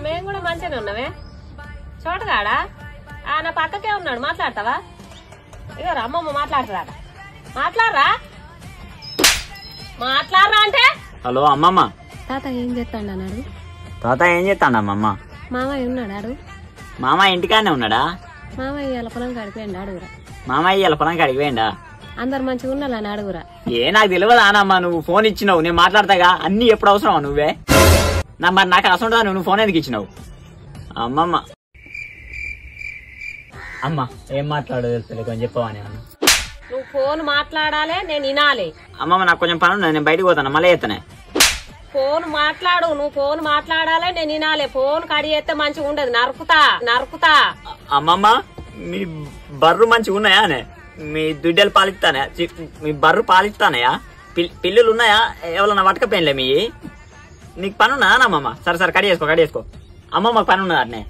మేము కూడా మంచిగానే ఉన్నామే. చోటగాడా నా పక్కకే ఉన్నాడు, మాట్లాడతావా? ఇక అమ్మమ్మ మాట్లాడతాడా? మాట్లాడరా మాట్లాడరా అంటే. హలో అమ్మమ్మ. తాత ఏం చేస్తాడు అన్నాడు? తాత ఏం చేస్తాడు అమ్మమ్మ? మామయ్య ఉన్నాడు. మామయ్య ఇంటికానే ఉన్నాడా? మామయ్య ఇలా పొలం కాడిపోయిండు, అడుగురా. మామయ్య ఇలా పొలం కాడికి పోయిండా? అందరు మంచిగా ఉండాలని అడుగురా. నాకు తెలియదు అన్నమ్మా, నువ్వు ఫోన్ ఇచ్చినావు, నేను మాట్లాడతాగా. అన్ని ఎప్పుడు అవసరమా నువ్వే? మరి నాకు అవసరం ఉంటుందా? నువ్వు ఫోన్ ఎందుకు ఇచ్చినావు? అమ్మమ్మ అమ్మ ఏం మాట్లాడో తెలుసు, కొంచెం చెప్పవని. నువ్వు ఫోన్ మాట్లాడాలి, నేను వినాలి. అమ్మమ్మ నాకు కొంచెం పని ఉన్నది, నేను బయటకు పోతాను, మళ్ళీ ఎత్తనే. ఫోన్ మాట్లాడు, నువ్వు ఫోన్ మాట్లాడాలి, నేను వినాలి. ఫోన్ కడి చేస్తే మంచిగా ఉండదు, నరుకుతా. అమ్మమ్మ మీ బర్రు మంచిగా ఉన్నాయా? మీ దుడ్డలు పాలిస్తానే? మీ బర్రు పాలిస్తానయా? పిల్లులు ఉన్నాయా? ఎవరన్నా పట్టకపోయినలే మీ? నీకు పని ఉన్నదా అమ్మమ్మ? సరే కడి చేసుకో. అమ్మమ్మకు పని ఉన్నదా?